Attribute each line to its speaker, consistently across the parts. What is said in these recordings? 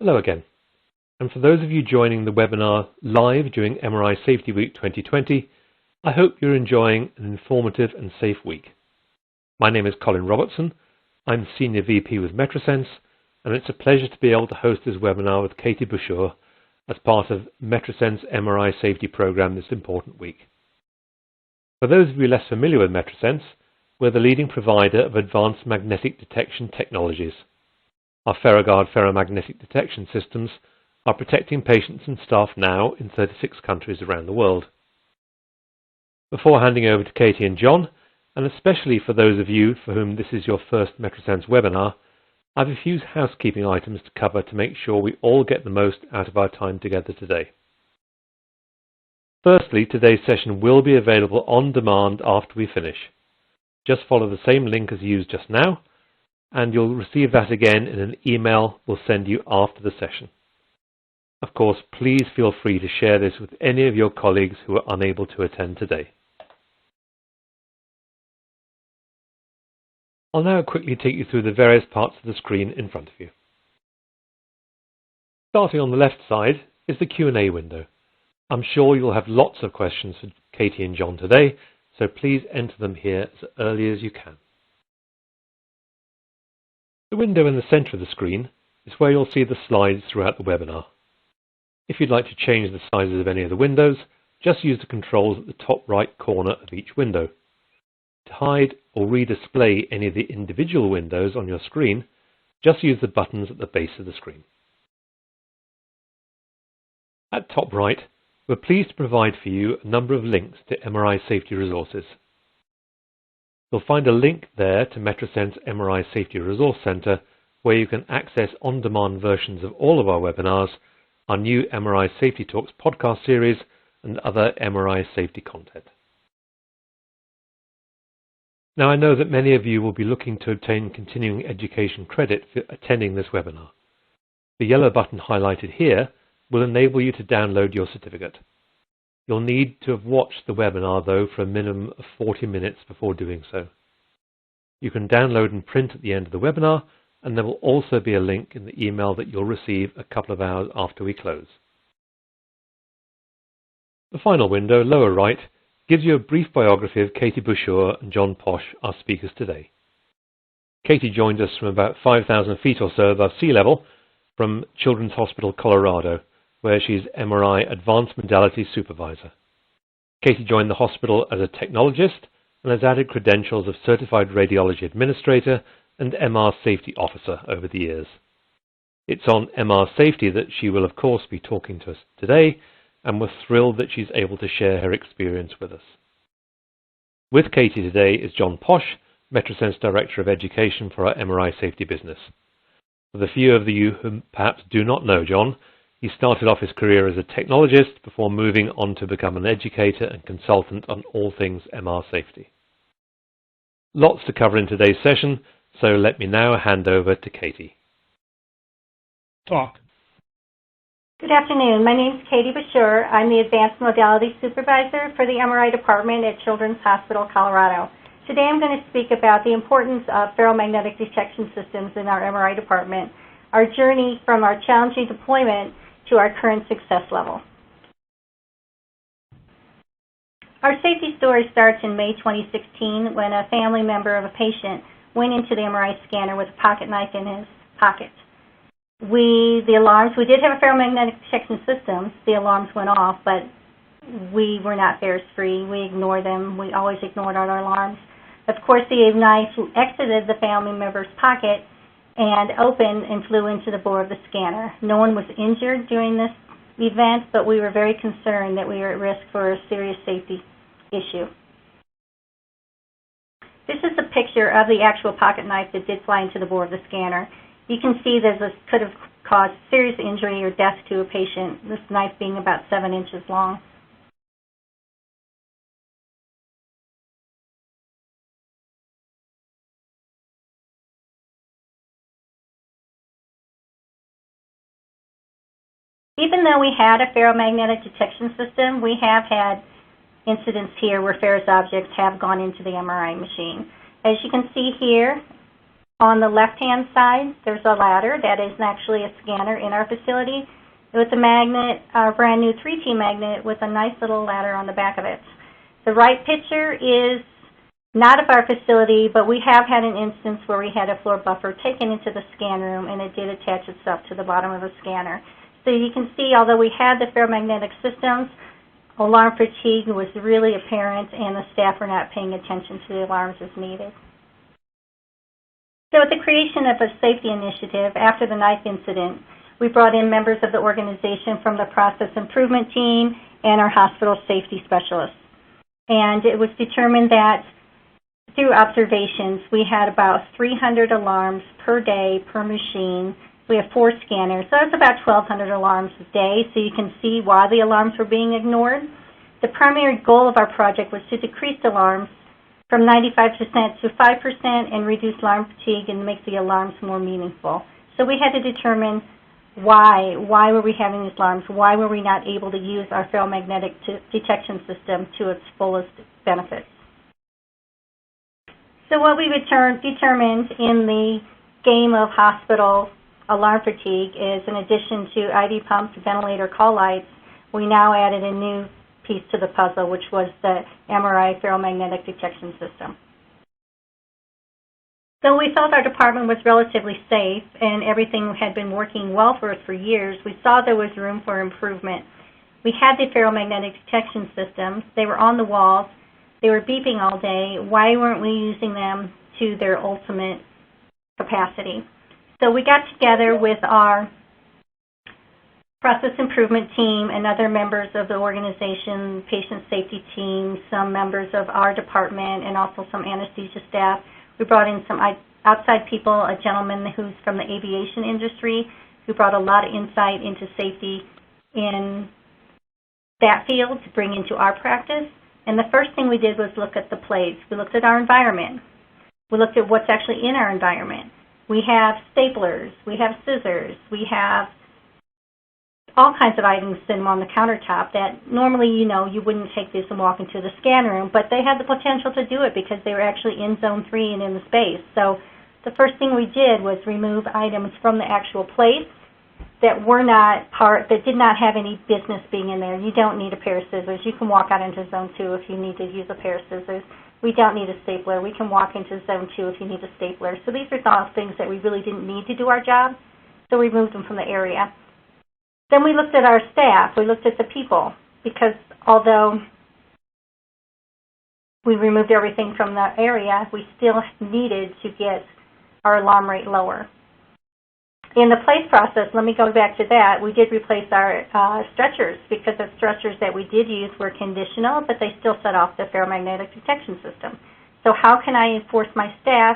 Speaker 1: Hello again, and for those of you joining the webinar live during MRI Safety Week 2020, I hope you're enjoying an informative and safe week. My name is Colin Robertson, I'm Senior VP with Metrosense, and it's a pleasure to be able to host this webinar with Kati Bushur as part of Metrosense MRI Safety Program this important week. For those of you less familiar with Metrosense, we're the leading provider of advanced magnetic detection technologies. Our FerroGuard ferromagnetic detection systems are protecting patients and staff now in 36 countries around the world. Before handing over to Kati and John, and especially for those of you for whom this is your first Metrosense webinar, I have a few housekeeping items to cover to make sure we all get the most out of our time together today. Firstly, today's session will be available on demand after we finish. Just follow the same link as used just now, and you'll receive that again in an email we'll send you after the session. Of course, please feel free to share this with any of your colleagues who are unable to attend today. I'll now quickly take you through the various parts of the screen in front of you. Starting on the left side is the Q&A window. I'm sure you'll have lots of questions for Kati and John today, so please enter them here as early as you can. The window in the center of the screen is where you'll see the slides throughout the webinar. If you'd like to change the sizes of any of the windows, just use the controls at the top right corner of each window. To hide or redisplay any of the individual windows on your screen, just use the buttons at the base of the screen. At top right, we're pleased to provide for you a number of links to MRI safety resources. You'll find a link there to Metrosense MRI Safety Resource Center, where you can access on-demand versions of all of our webinars, our new MRI Safety Talks podcast series, and other MRI safety content. Now, I know that many of you will be looking to obtain continuing education credit for attending this webinar. The yellow button highlighted here will enable you to download your certificate. You'll need to have watched the webinar, though, for a minimum of 40 minutes before doing so. You can download and print at the end of the webinar, and there will also be a link in the email that you'll receive a couple of hours after we close. The final window, lower right, gives you a brief biography of Kati Bushur and John Posh, our speakers today. Kati joined us from about 5,000 feet or so above sea level from Children's Hospital, Colorado, where she's MRI Advanced Modality Supervisor. Kati joined the hospital as a technologist and has added credentials of Certified Radiology Administrator and MR Safety Officer over the years. It's on MR Safety that she will of course be talking to us today, and we're thrilled that she's able to share her experience with us. With Kati today is John Posh, Metrosense Director of Education for our MRI Safety business. For the few of you who perhaps do not know John, he started off his career as a technologist before moving on to become an educator and consultant on all things MR safety. Lots to cover in today's session, so let me now hand over to Kati.
Speaker 2: Talk.
Speaker 3: Good afternoon. My name is Kati Bushur. I'm the Advanced Modality Supervisor for the MRI Department at Children's Hospital, Colorado. Today I'm going to speak about the importance of ferromagnetic detection systems in our MRI department, our journey from our challenging deployment to our current success level. Our safety story starts in May 2016 when a family member of a patient went into the MRI scanner with a pocket knife in his pocket. We did have a ferromagnetic detection system. The alarms went off, but we were not Ferris-free. We ignored them. We always ignored our alarms. Of course, the knife exited the family member's pocket and opened and flew into the bore of the scanner. No one was injured during this event, but we were very concerned that we were at risk for a serious safety issue. This is a picture of the actual pocket knife that did fly into the bore of the scanner. You can see that this could have caused serious injury or death to a patient, this knife being about 7 inches long. Even though we had a ferromagnetic detection system, we have had incidents here where ferrous objects have gone into the MRI machine. As you can see here, On the left-hand side, there's a ladder that is actually a scanner in our facility with a magnet, a brand new 3T magnet with a nice little ladder on the back of it. The right picture is not of our facility, but we have had an instance where we had a floor buffer taken into the scan room, and it did attach itself to the bottom of the scanner. So you can see, although we had the ferromagnetic systems, alarm fatigue was really apparent, and the staff were not paying attention to the alarms as needed. So with the creation of a safety initiative after the knife incident, we brought in members of the organization from the process improvement team and our hospital safety specialists. And it was determined that through observations, we had about 300 alarms per day per machine. We have 4 scanners, so that's about 1,200 alarms a day, so you can see why the alarms were being ignored. The primary goal of our project was to decrease alarms from 95% to 5% and reduce alarm fatigue and make the alarms more meaningful. So we had to determine why were we having these alarms? Why were we not able to use our ferromagnetic detection system to its fullest benefits? So what we determined in the game of hospital alarm fatigue is, in addition to IV pumps, ventilator, call lights, we now added a new piece to the puzzle, which was the MRI ferromagnetic detection system. So we felt our department was relatively safe and everything had been working well for us for years. We saw there was room for improvement. We had the ferromagnetic detection systems. They were on the walls. They were beeping all day. Why weren't we using them to their ultimate capacity? So we got together with our process improvement team and other members of the organization, patient safety team, some members of our department, and also some anesthesia staff. We brought in some outside people, a gentleman who's from the aviation industry who brought a lot of insight into safety in that field to bring into our practice. And the first thing we did was look at the plates. We looked at our environment. We looked at what's actually in our environment. We have staplers. We have scissors. We have all kinds of items sitting on the countertop that normally, you wouldn't take this and walk into the scan room, but they had the potential to do it because they were actually in Zone 3 and in the space. So the first thing we did was remove items from the actual plates that that did not have any business being in there. You don't need a pair of scissors. You can walk out into Zone 2 if you need to use a pair of scissors. We don't need a stapler. We can walk into Zone 2 if you need a stapler. So these are all things that we really didn't need to do our job, so we removed them from the area. Then we looked at our staff. We looked at the people, because although we removed everything from the area, we still needed to get our alarm rate lower. In the place process, let me go back to that, we did replace our stretchers because the stretchers that we did use were conditional, but they still set off the ferromagnetic detection system. So how can I enforce my staff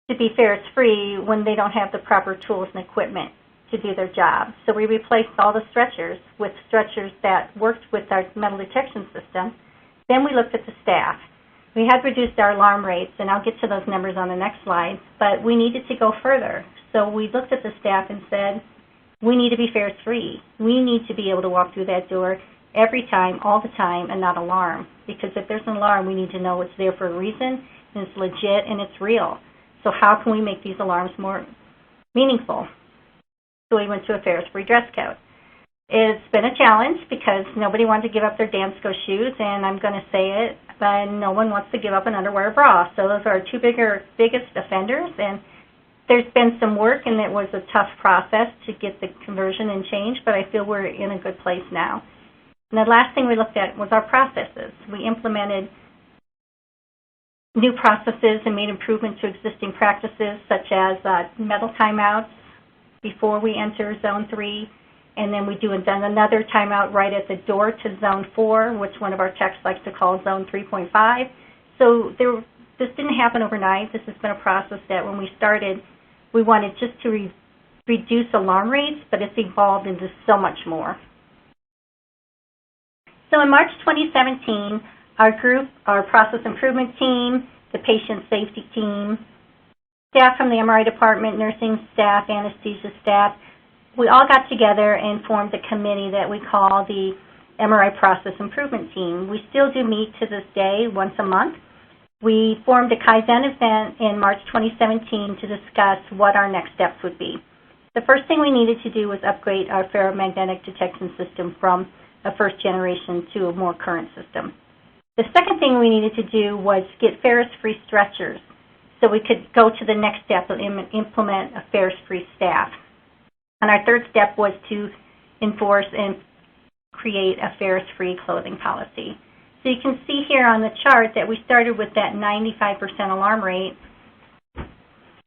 Speaker 3: to be ferrous-free when they don't have the proper tools and equipment to do their job? So we replaced all the stretchers with stretchers that worked with our metal detection system. Then we looked at the staff. We had reduced our alarm rates, and I'll get to those numbers on the next slide, but we needed to go further. So we looked at the staff and said, we need to be ferrous-free. We need to be able to walk through that door every time, all the time, and not alarm. Because if there's an alarm, we need to know it's there for a reason, and it's legit, and it's real. So how can we make these alarms more meaningful? So we went to a ferrous-free dress code. It's been a challenge because nobody wanted to give up their Dansko shoes, and I'm going to say it, but no one wants to give up an underwear bra. So those are our two biggest offenders, and there's been some work, and it was a tough process to get the conversion and change, but I feel we're in a good place now. And the last thing we looked at was our processes. We implemented new processes and made improvements to existing practices, such as metal timeouts before we enter Zone 3, and then we do another timeout right at the door to Zone 4, which one of our techs likes to call Zone 3.5. So this didn't happen overnight. This has been a process that when we started, we wanted just to reduce alarm rates, but it's evolved into so much more. So in March 2017, our group, our process improvement team, the patient safety team, staff from the MRI department, nursing staff, anesthesia staff, we all got together and formed a committee that we call the MRI Process Improvement Team. We still do meet to this day once a month. We formed a Kaizen event in March 2017 to discuss what our next steps would be. The first thing we needed to do was upgrade our ferromagnetic detection system from a first generation to a more current system. The second thing we needed to do was get ferrous-free stretchers so we could go to the next step and implement a ferrous-free staff. And our third step was to enforce and create a ferrous-free clothing policy. So you can see here on the chart that we started with that 95% alarm rate.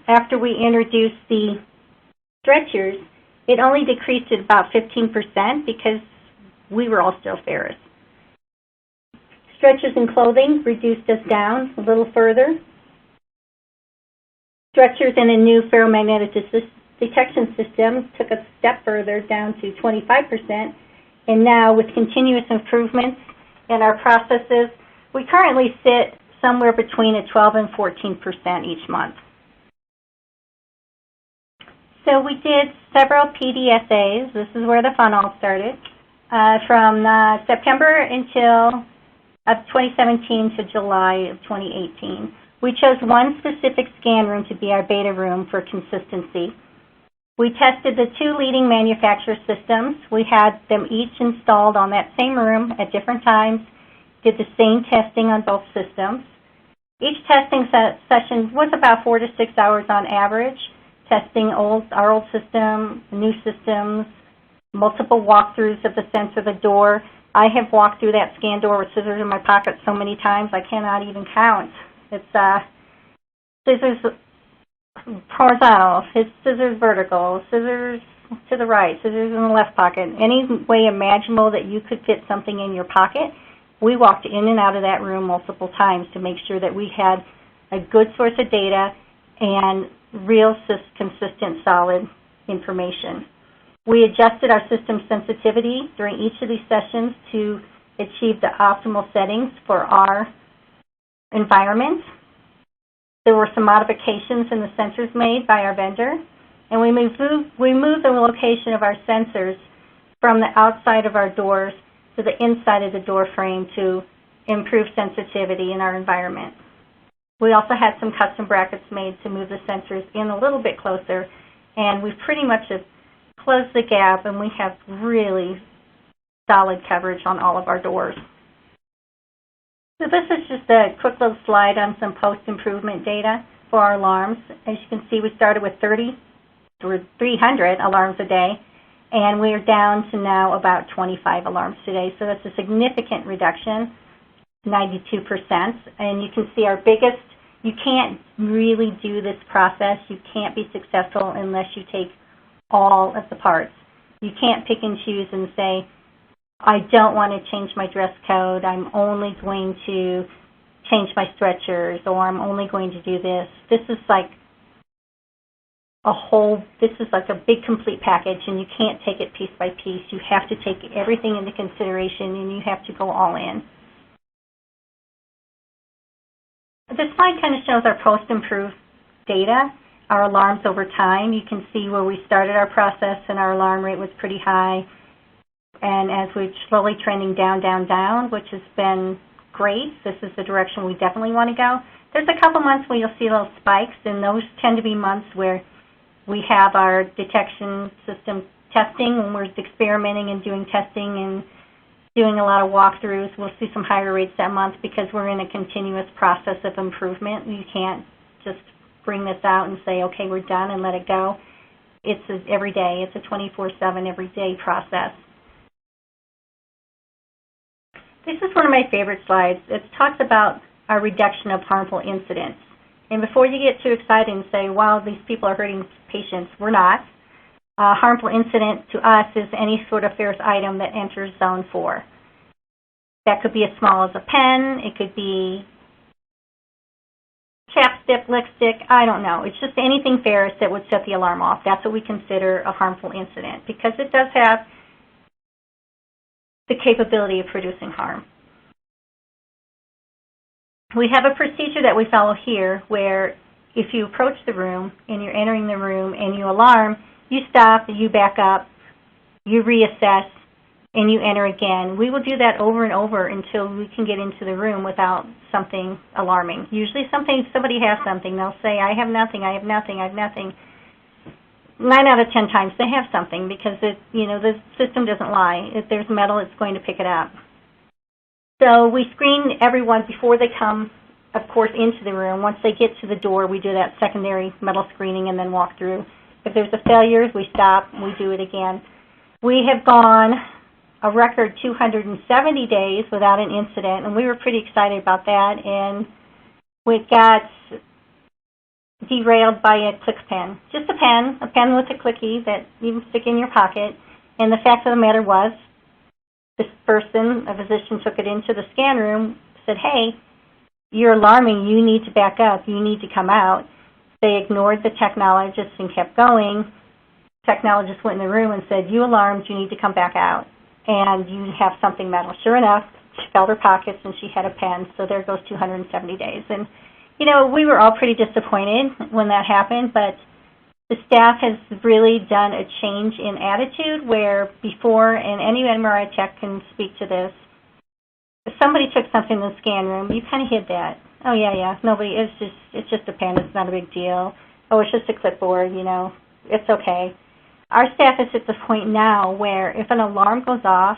Speaker 3: After we introduced the stretchers, it only decreased at about 15% because we were all still ferrous. Stretchers and clothing reduced us down a little further. Stretchers and a new ferromagnetic detection system took a step further down to 25%. And now with continuous improvements in our processes, we currently sit somewhere between a 12 and 14% each month. So we did several PDSAs. This is where the fun all started. From September until of 2017 to July of 2018. We chose one specific scan room to be our beta room for consistency. We tested the two leading manufacturer systems. We had them each installed on that same room at different times, did the same testing on both systems. Each testing session was about 4 to 6 hours on average, testing our old system, new systems, multiple walkthroughs of the sensor, the door. I have walked through that scan door with scissors in my pocket so many times I cannot even count. It's scissors horizontal, it's scissors vertical, scissors to the right, scissors in the left pocket. Any way imaginable that you could fit something in your pocket, we walked in and out of that room multiple times to make sure that we had a good source of data and real consistent, solid information. We adjusted our system sensitivity during each of these sessions to achieve the optimal settings for our environment. There were some modifications in the sensors made by our vendor, and we moved the location of our sensors from the outside of our doors to the inside of the door frame to improve sensitivity in our environment. We also had some custom brackets made to move the sensors in a little bit closer, and we pretty much have closed the gap, and we have really solid coverage on all of our doors. So this is just a quick little slide on some post-improvement data for our alarms. As you can see, we started with 300 alarms a day, and we are down to now about 25 alarms today. So that's a significant reduction, 92%. And you can see our biggest, you can't really do this process. You can't be successful unless you take all of the parts. You can't pick and choose and say, I don't want to change my dress code, I'm only going to change my stretchers, or I'm only going to do this. This is like a big complete package, and you can't take it piece by piece. You have to take everything into consideration, and you have to go all in. This slide kind of shows our post-improved data, our alarms over time. You can see where we started our process, and our alarm rate was pretty high. And as we're slowly trending down, down, down, which has been great, this is the direction we definitely want to go. There's a couple months where you'll see little spikes, and those tend to be months where we have our detection system testing, when we're experimenting and doing testing and doing a lot of walkthroughs. We'll see some higher rates that month because we're in a continuous process of improvement. You can't just bring this out and say, okay, we're done and let it go. It's every day. It's a 24/7 everyday process. This is one of my favorite slides. It talks about our reduction of harmful incidents. And before you get too excited and say, wow, these people are hurting patients, we're not. A harmful incident to us is any sort of ferrous item that enters zone 4. That could be as small as a pen, it could be chapstick, lipstick, I don't know. It's just anything ferrous that would set the alarm off. That's what we consider a harmful incident because it does have the capability of producing harm. We have a procedure that we follow here where if you approach the room and you're entering the room and you alarm, you stop, you back up, you reassess, and you enter again. We will do that over and over until we can get into the room without something alarming. Usually somebody has something. They'll say, I have nothing, I have nothing, I have nothing. 9 out of 10 times they have something because the system doesn't lie. If there's metal, it's going to pick it up. So we screen everyone before they come, of course, into the room. Once they get to the door, we do that secondary metal screening and then walk through. If there's a failure, we stop and we do it again. We have gone a record 270 days without an incident, and we were pretty excited about that. And we got derailed by a click pen. Just a pen with a clicky that you can stick in your pocket. And the fact of the matter was, this person, a physician, took it into the scan room, said, hey, you're alarming, you need to back up, you need to come out. They ignored the technologist and kept going. The technologist went in the room and said, you alarmed, you need to come back out, and you have something metal. Sure enough, she felt her pockets and she had a pen, so there goes 270 days. And we were all pretty disappointed when that happened, but the staff has really done a change in attitude where before, and any MRI tech can speak to this, if somebody took something in the scan room, you kind of hid that. Oh, yeah, nobody, it's just a pen, it's not a big deal. Oh, it's just a clipboard, it's okay. Our staff is at the point now where if an alarm goes off,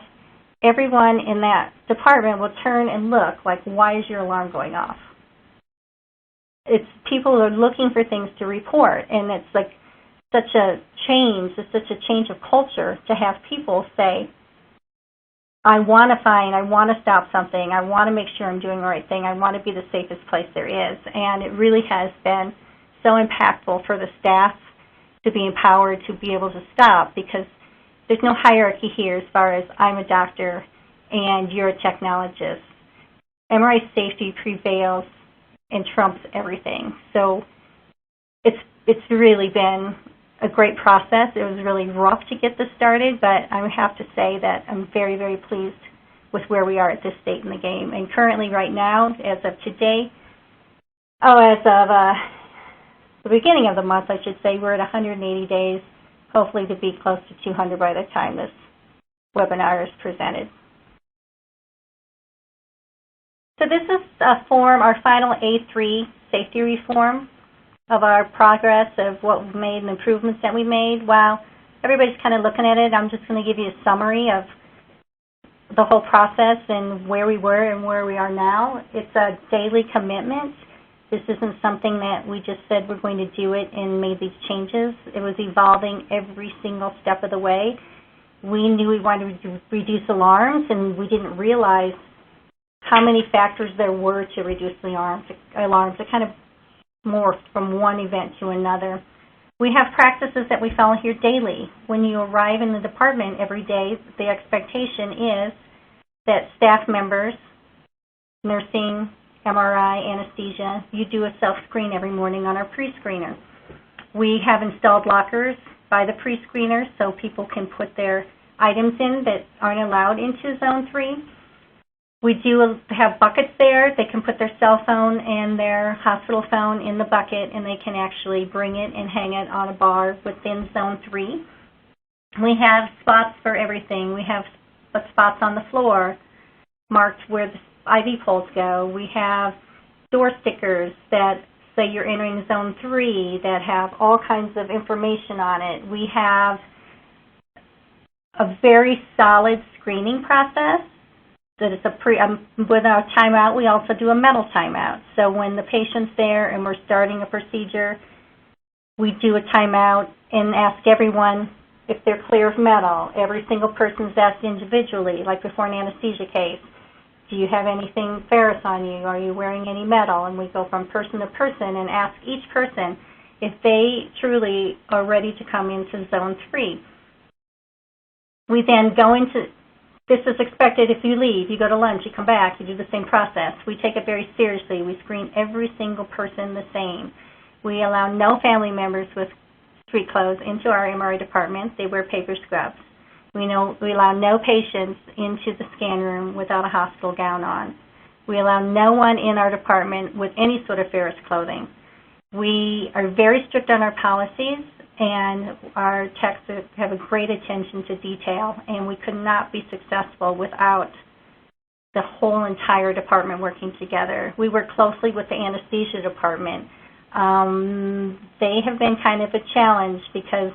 Speaker 3: everyone in that department will turn and look like, why is your alarm going off? It's people who are looking for things to report, and it's like such a change, it's such a change of culture to have people say, I want to stop something, I want to make sure I'm doing the right thing, I want to be the safest place there is. And it really has been so impactful for the staff to be empowered to be able to stop, because there's no hierarchy here as far as I'm a doctor and you're a technologist. MRI safety prevails and trumps everything. So it's really been a great process. It was really rough to get this started, but I have to say that I'm very, very pleased with where we are at this state in the game. And currently right now, as of today, as of the beginning of the month, I should say, we're at 180 days, hopefully to be close to 200 by the time this webinar is presented. So this is our final A3 safety reform of our progress of what we've made and improvements that we made. While everybody's kind of looking at it, I'm just going to give you a summary of the whole process and where we were and where we are now. It's a daily commitment. This isn't something that we just said we're going to do it and made these changes. It was evolving every single step of the way. We knew we wanted to reduce alarms, and we didn't realize how many factors there were to reduce the alarms. It kind of morphed from one event to another. We have practices that we follow here daily. When you arrive in the department every day, the expectation is that staff members, nursing, MRI, anesthesia, you do a self-screen every morning on our pre-screener. We have installed lockers by the pre-screener so people can put their items in that aren't allowed into Zone 3. We do have buckets there. They can put their cell phone and their hospital phone in the bucket, and they can actually bring it and hang it on a bar within Zone 3. We have spots for everything. We have spots on the floor marked where the IV poles go. We have door stickers that say you're entering Zone 3 that have all kinds of information on it. We have a very solid screening process. That it's with our timeout, we also do a metal timeout. So when the patient's there and we're starting a procedure, we do a timeout and ask everyone if they're clear of metal. Every single person's asked individually, like before an anesthesia case. Do you have anything ferrous on you? Are you wearing any metal? And we go from person to person and ask each person if they truly are ready to come into Zone 3. We then go into, this is expected if you leave, you go to lunch, you come back, you do the same process. We take it very seriously. We screen every single person the same. We allow no family members with street clothes into our MRI department. They wear paper scrubs. We allow no patients into the scan room without a hospital gown on. We allow no one in our department with any sort of ferrous clothing. We are very strict on our policies, and our techs have a great attention to detail, and we could not be successful without the whole entire department working together. We work closely with the anesthesia department. They have been kind of a challenge because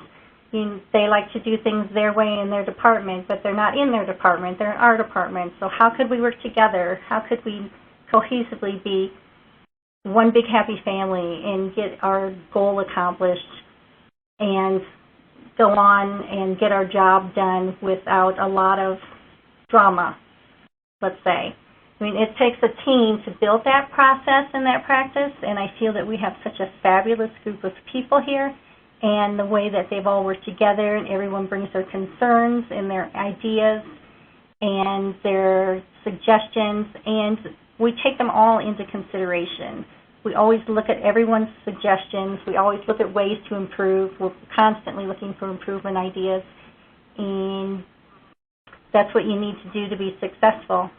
Speaker 3: they like to do things their way in their department, but they're not in their department, they're in our department. So how could we work together? How could we cohesively be one big happy family and get our goal accomplished and go on and get our job done without a lot of drama, let's say. I mean, it takes a team to build that process and that practice, and I feel that we have such a fabulous group of people here, and the way that they've all worked together, and everyone brings their concerns and their ideas and their suggestions, and we take them all into consideration. We always look at everyone's suggestions. We always look at ways to improve. We're constantly looking for improvement ideas, and that's what you need to do to be successful.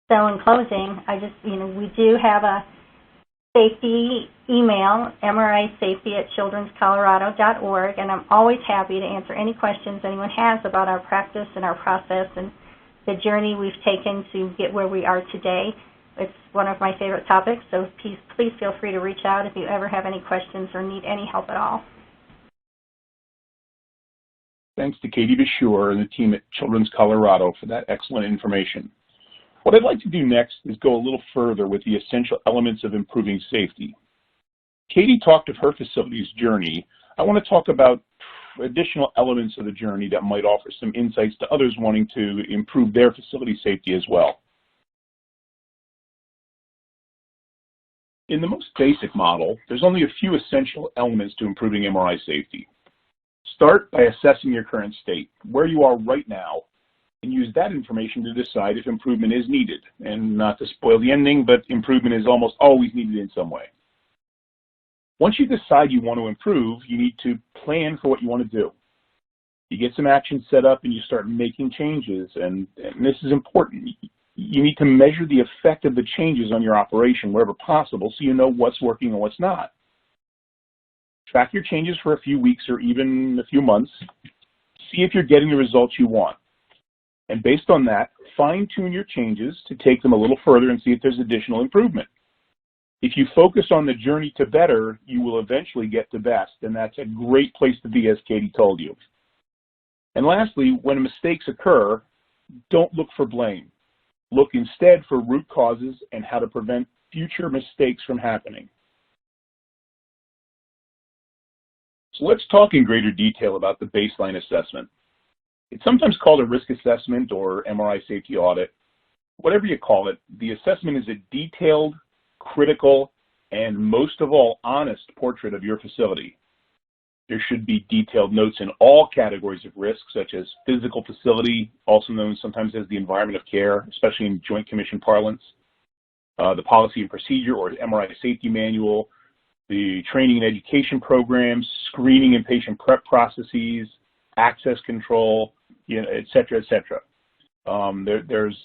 Speaker 3: So in closing, we do have a safety email, mrisafety@childrenscolorado.org, and I'm always happy to answer any questions anyone has about our practice and our process and the journey we've taken to get where we are today. It's one of my favorite topics, so please feel free to reach out if you ever have any questions or need any help at all.
Speaker 4: Thanks to Kati Bushur and the team at Children's Colorado for that excellent information. What I'd like to do next is go a little further with the essential elements of improving safety. Kati talked of her facility's journey. I want to talk about additional elements of the journey that might offer some insights to others wanting to improve their facility safety as well. In the most basic model, there's only a few essential elements to improving MRI safety. Start by assessing your current state, where you are right now, and use that information to decide if improvement is needed. And not to spoil the ending, but improvement is almost always needed in some way. Once you decide you want to improve, you need to plan for what you want to do. You get some action set up and you start making changes, and this is important. You need to measure the effect of the changes on your operation wherever possible so you know what's working and what's not. Track your changes for a few weeks or even a few months. See if you're getting the results you want. And based on that, fine-tune your changes to take them a little further and see if there's additional improvement. If you focus on the journey to better, you will eventually get to best, and that's a great place to be, as Kati told you. And lastly, when mistakes occur, don't look for blame. Look instead for root causes and how to prevent future mistakes from happening. So let's talk in greater detail about the baseline assessment. It's sometimes called a risk assessment or MRI safety audit. Whatever you call it, the assessment is a detailed, critical, and most of all, honest portrait of your facility. There should be detailed notes in all categories of risk, such as physical facility, also known sometimes as the environment of care, especially in Joint Commission parlance, the policy and procedure or MRI safety manual, the training and education programs, screening and patient prep processes, access control, et cetera, et cetera. There's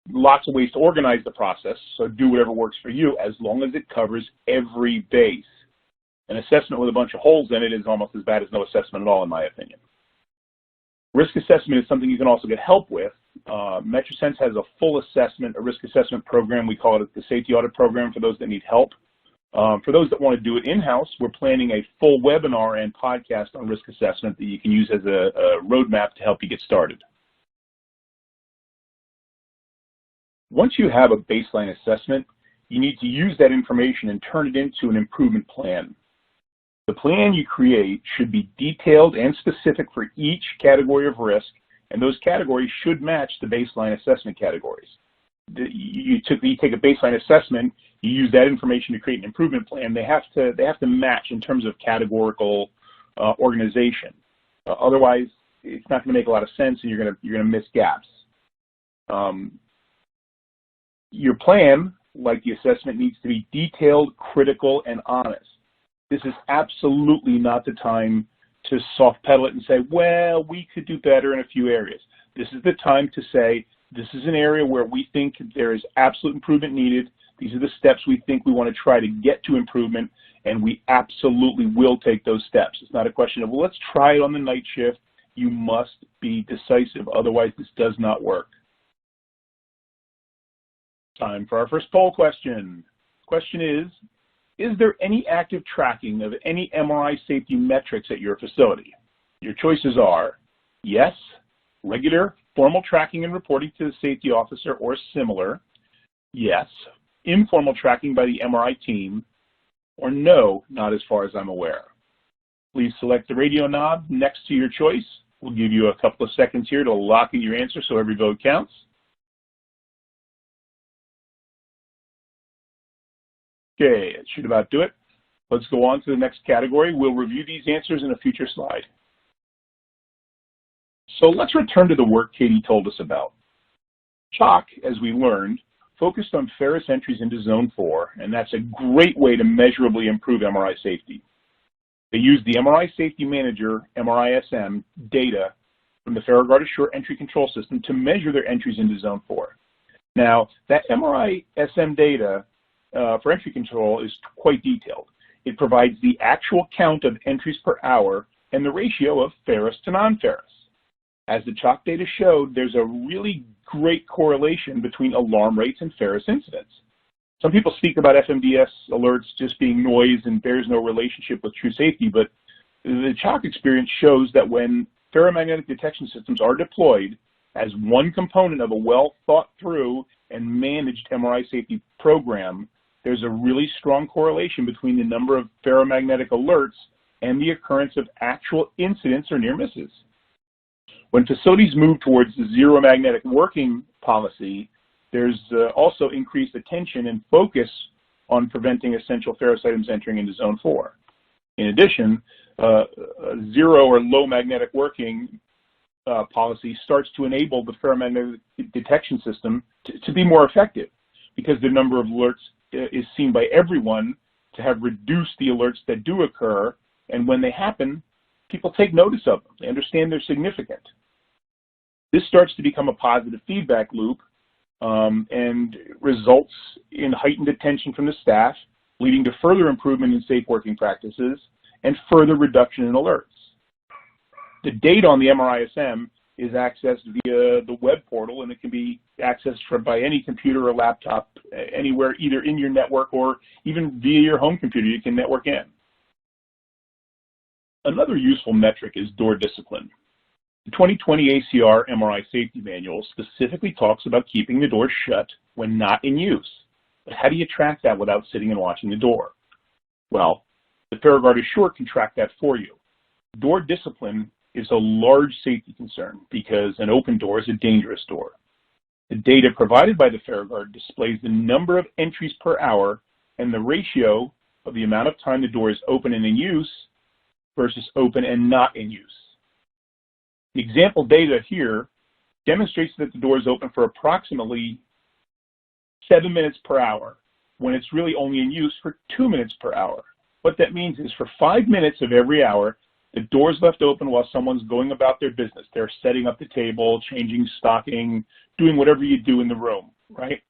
Speaker 4: lots of ways to organize the process, so do whatever works for you as long as it covers every base. An assessment with a bunch of holes in it is almost as bad as no assessment at all, in my opinion. Risk assessment is something you can also get help with. MetroSense has a full assessment, a risk assessment program. We call it the safety audit program for those that need help. For those that want to do it in-house, we're planning a full webinar and podcast on risk assessment that you can use as a roadmap to help you get started. Once you have a baseline assessment, you need to use that information and turn it into an improvement plan. The plan you create should be detailed and specific for each category of risk, and those categories should match the baseline assessment categories. You take a baseline assessment, you use that information to create an improvement plan. They have to match in terms of categorical organization. Otherwise, it's not going to make a lot of sense, and you're going to miss gaps. Your plan, like the assessment, needs to be detailed, critical, and honest. This is absolutely not the time to soft pedal it and say, well, we could do better in a few areas. This is the time to say, this is an area where we think there is absolute improvement needed. These are the steps we think we want to try to get to improvement, and we absolutely will take those steps. It's not a question of, well, let's try it on the night shift. You must be decisive, otherwise this does not work. Time for our first poll question. Question is there any active tracking of any MRI safety metrics at your facility? Your choices are yes, regular, formal tracking and reporting to the safety officer or similar, yes, informal tracking by the MRI team, or no, not as far as I'm aware. Please select the radio knob next to your choice. We'll give you a couple of seconds here to lock in your answer so every vote counts. Okay, it should about do it. Let's go on to the next category. We'll review these answers in a future slide. So let's return to the work Katie told us about. CHOC, as we learned, focused on ferrous entries into Zone 4, and that's a great way to measurably improve MRI safety. They used the MRI Safety Manager, MRISM, data from the FerroGuard Assure entry control system to measure their entries into Zone 4. Now, that MRISM data for entry control is quite detailed. It provides the actual count of entries per hour and the ratio of ferrous to non-ferrous. As the CHOC data showed, there's a really great correlation between alarm rates and ferrous incidents. Some people speak about FMDS alerts just being noise and bears no relationship with true safety, but the CHOC experience shows that when ferromagnetic detection systems are deployed as one component of a well thought through and managed MRI safety program, there's a really strong correlation between the number of ferromagnetic alerts and the occurrence of actual incidents or near misses. When facilities move towards the zero magnetic working policy, there's also increased attention and focus on preventing essential ferrous items entering into Zone 4. In addition, zero or low magnetic working policy starts to enable the ferromagnetic detection system to be more effective because the number of alerts is seen by everyone to have reduced the alerts that do occur, and when they happen, people take notice of them. They understand they're significant. This starts to become a positive feedback loop and results in heightened attention from the staff, leading to further improvement in safe working practices and further reduction in alerts. The data on the MRISM is accessed via the web portal, and it can be accessed by any computer or laptop anywhere, either in your network or even via your home computer you can network in. Another useful metric is door discipline. The 2020 ACR MRI Safety Manual specifically talks about keeping the door shut when not in use. But how do you track that without sitting and watching the door? Well, the FerroGuard Assure can track that for you. Door discipline is a large safety concern because an open door is a dangerous door. The data provided by the FerroGuard displays the number of entries per hour and the ratio of the amount of time the door is open and in use versus open and not in use. The example data here demonstrates that the door is open for approximately 7 minutes per hour when it's really only in use for 2 minutes per hour. What that means is for 5 minutes of every hour, the door is left open while someone's going about their business. They're setting up the table, changing stocking, doing whatever you do in the room, right?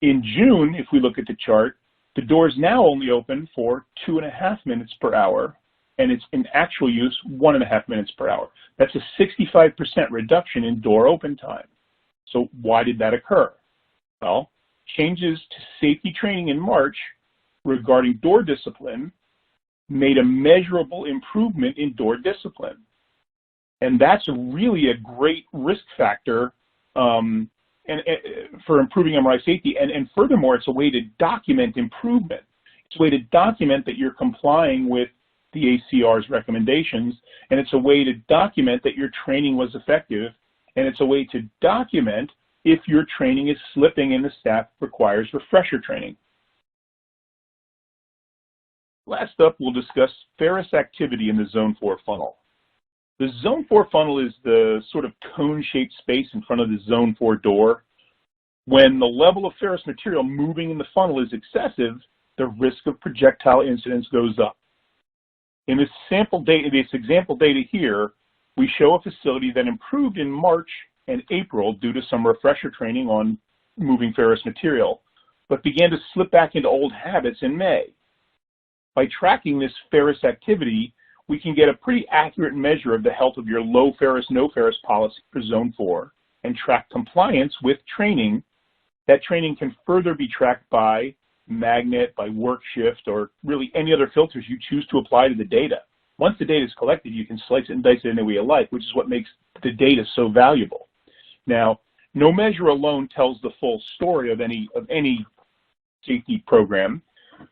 Speaker 4: In June, if we look at the chart, the door is now only open for 2.5 minutes per hour, and it's in actual use 1.5 minutes per hour. That's a 65% reduction in door open time. So why did that occur? Well, changes to safety training in March regarding door discipline made a measurable improvement in door discipline. And that's really a great risk factor for improving MRI safety. And furthermore, it's a way to document improvement. It's a way to document that you're complying with the ACR's recommendations, and it's a way to document that your training was effective, and it's a way to document if your training is slipping and the staff requires refresher training. Last up, we'll discuss ferrous activity in the Zone 4 funnel. The Zone 4 funnel is the sort of cone-shaped space in front of the Zone 4 door. When the level of ferrous material moving in the funnel is excessive, the risk of projectile incidents goes up. In this example data here, we show a facility that improved in March and April due to some refresher training on moving ferrous material, but began to slip back into old habits in May. By tracking this ferrous activity, we can get a pretty accurate measure of the health of your low ferrous, no ferrous policy for Zone 4 and track compliance with training. That training can further be tracked by magnet, by work shift, or really any other filters you choose to apply to the data. Once the data is collected, you can slice it and dice it any way you like, which is what makes the data so valuable. Now, no measure alone tells the full story of any safety program,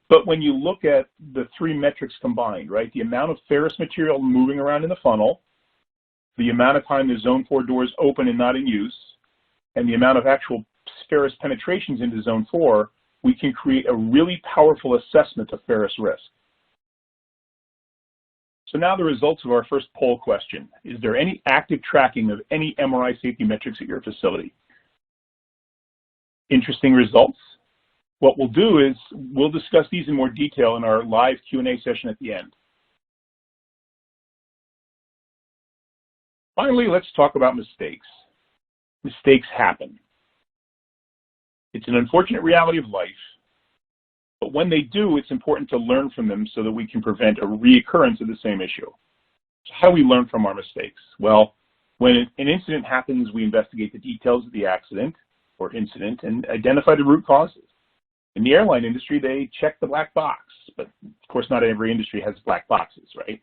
Speaker 4: but when you look at the three metrics combined, right, the amount of ferrous material moving around in the funnel, the amount of time the Zone 4 doors open and not in use, and the amount of actual ferrous penetrations into Zone 4, we can create a really powerful assessment of ferrous risk. So now the results of our first poll question. Is there any active tracking of any MRI safety metrics at your facility? Interesting results. What we'll do is we'll discuss these in more detail in our live Q&A session at the end. Finally, let's talk about mistakes. Mistakes happen. It's an unfortunate reality of life, but when they do, it's important to learn from them so that we can prevent a reoccurrence of the same issue. So how do we learn from our mistakes? Well, when an incident happens, we investigate the details of the accident or incident and identify the root causes. In the airline industry, they check the black box, but of course not every industry has black boxes, right?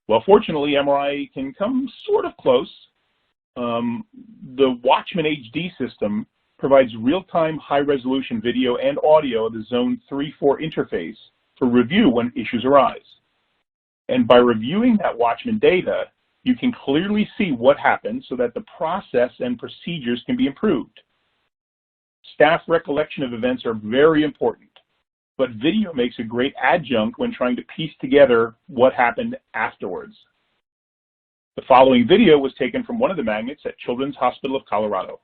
Speaker 4: Well, fortunately, MRI can come sort of close. The Watchman HD system provides real-time high-resolution video and audio of the Zone 3-4 interface for review when issues arise. And by reviewing that Watchman data, you can clearly see what happened so that the process and procedures can be improved. Staff recollection of events are very important, but video makes a great adjunct when trying to piece together what happened afterwards. The following video was taken from one of the magnets at Children's Hospital of Colorado.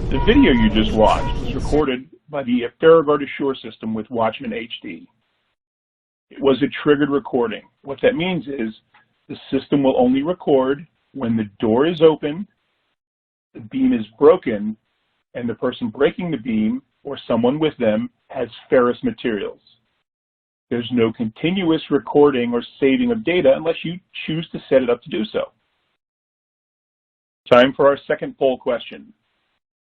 Speaker 4: The video you just watched was recorded by the Farragut Assure system with Watchman HD. It was a triggered recording. What that means is the system will only record when the door is open, the beam is broken, and the person breaking the beam or someone with them has ferrous materials. There's no continuous recording or saving of data unless you choose to set it up to do so. Time for our second poll question.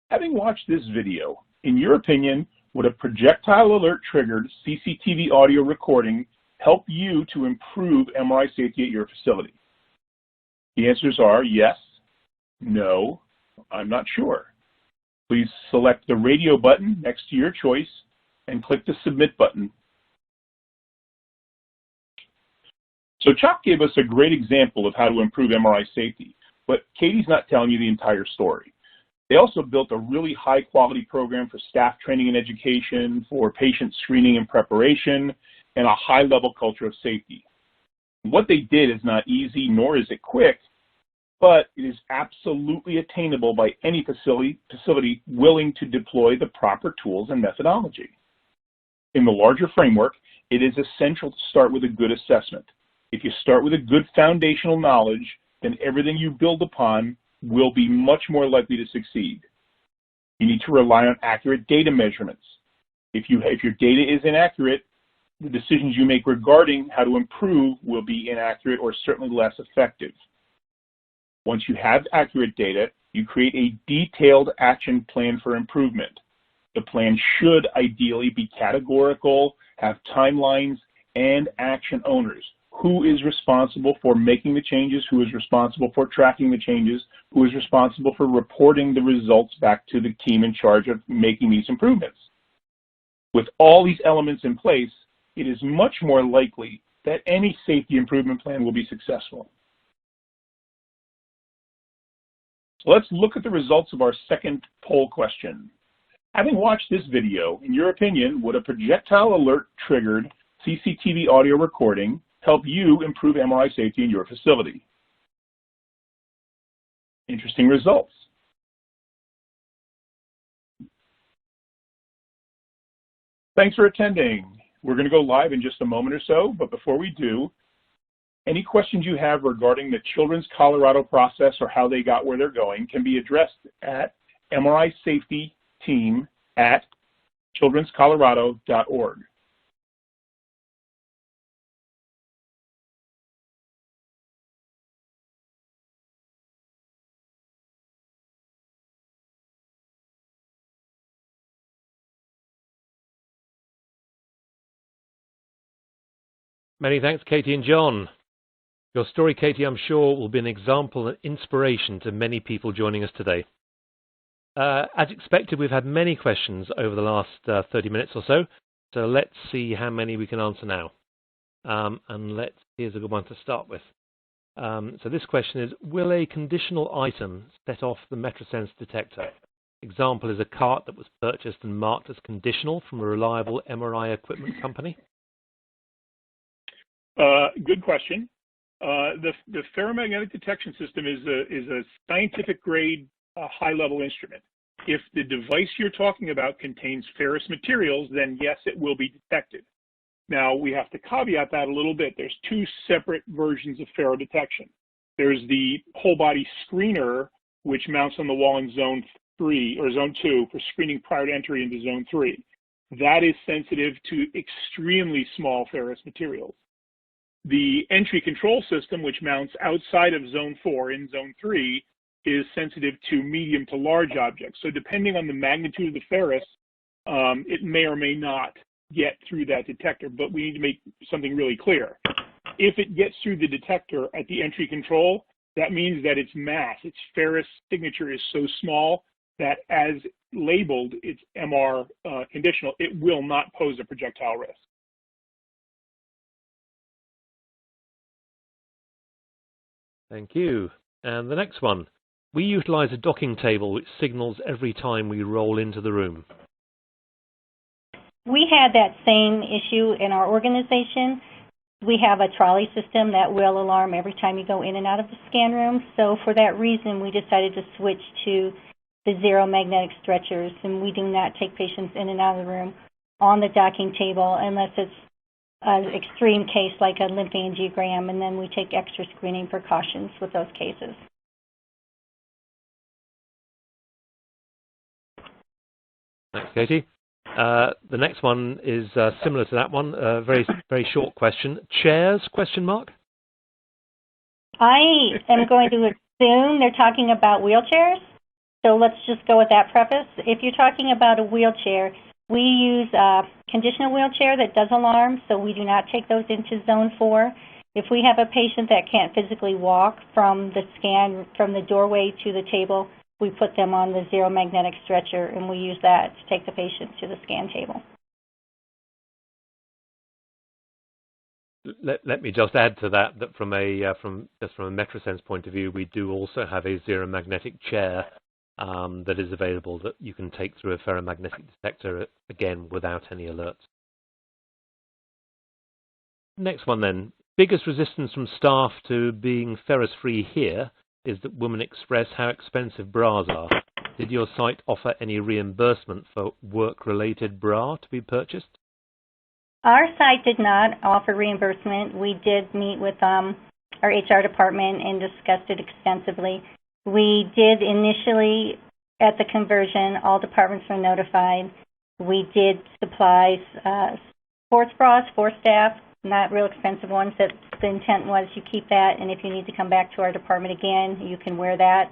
Speaker 4: Having watched this video, in your opinion, would a projectile alert triggered CCTV audio recording help you to improve MRI safety at your facility? The answers are yes, no, I'm not sure. Please select the radio button next to your choice and click the submit button. So Chuck gave us a great example of how to improve MRI safety, but Katie's not telling you the entire story. They also built a really high-quality program for staff training and education, for patient screening and preparation, and a high-level culture of safety. What they did is not easy, nor is it quick, but it is absolutely attainable by any facility willing to deploy the proper tools and methodology. In the larger framework, it is essential to start with a good assessment. If you start with a good foundational knowledge, then everything you build upon will be much more likely to succeed. You need to rely on accurate data measurements. If your data is inaccurate, the decisions you make regarding how to improve will be inaccurate or certainly less effective. Once you have accurate data, you create a detailed action plan for improvement. The plan should ideally be categorical, have timelines, and action owners. Who is responsible for making the changes? Who is responsible for tracking the changes? Who is responsible for reporting the results back to the team in charge of making these improvements? With all these elements in place, it is much more likely that any safety improvement plan will be successful. So let's look at the results of our second poll question. Having watched this video, in your opinion, would a projectile alert triggered CCTV audio recording help you improve MRI safety in your facility? Interesting results. Thanks for attending. We're going to go live in just a moment or so, but before we do, any questions you have regarding the Children's Colorado process or how they got where they're going can be addressed at mrisafetyteam@childrenscolorado.org.
Speaker 1: Many thanks, Katie and John. Your story, Katie, I'm sure will be an example and inspiration to many people joining us today. As expected, we've had many questions over the last 30 minutes or so, so let's see how many we can answer now. Here's a good one to start with. So this question is, will a conditional item set off the MetroSense detector? Example is a cart that was purchased and marked as conditional from a reliable MRI equipment company.
Speaker 2: Good question. The ferromagnetic detection system is a scientific grade high-level instrument. If the device you're talking about contains ferrous materials, then yes, it will be detected. Now, we have to caveat that a little bit. There's two separate versions of ferro detection. There's the whole body screener, which mounts on the wall in zone 3 or zone 2 for screening prior to entry into zone 3. That is sensitive to extremely small ferrous materials. The entry control system, which mounts outside of zone 4 in zone 3, is sensitive to medium to large objects. So depending on the magnitude of the ferrous, it may or may not get through that detector, but we need to make something really clear. If it gets through the detector at the entry control, that means that its mass, its ferrous signature is so small that as labeled, it's MR conditional, it will not pose a projectile risk.
Speaker 1: Thank you. And the next one. We utilize a docking table which signals every time we roll into the room.
Speaker 3: We had that same issue in our organization. We have a trolley system that will alarm every time you go in and out of the scan room. So for that reason, we decided to switch to the zero magnetic stretchers, and we do not take patients in and out of the room on the docking table unless it's an extreme case like a lymphangiogram, and then we take extra screening precautions with those cases.
Speaker 1: Thanks, Katie. The next one is similar to that one, a very short question. Chairs, question mark?
Speaker 3: I am going to assume they're talking about wheelchairs, so let's just go with that preface. If you're talking about a wheelchair, we use a conditional wheelchair that does alarm, so we do not take those into zone 4. If we have a patient that can't physically walk from the doorway to the table, we put them on the zero magnetic stretcher, and we use that to take the patient to the scan table.
Speaker 1: Let me just add to that from a MetroSense point of view, we do also have a zero magnetic chair that is available that you can take through a ferromagnetic detector, again, without any alerts. Next one then. Biggest resistance from staff to being ferrous-free here is that women express how expensive bras are. Did your site offer any reimbursement for work-related bra to be purchased?
Speaker 3: Our site did not offer reimbursement. We did meet with our HR department and discussed it extensively. We did initially, at the conversion, all departments were notified. We did supply sports bras for staff, not real expensive ones. That the intent was you keep that, and if you need to come back to our department again, you can wear that.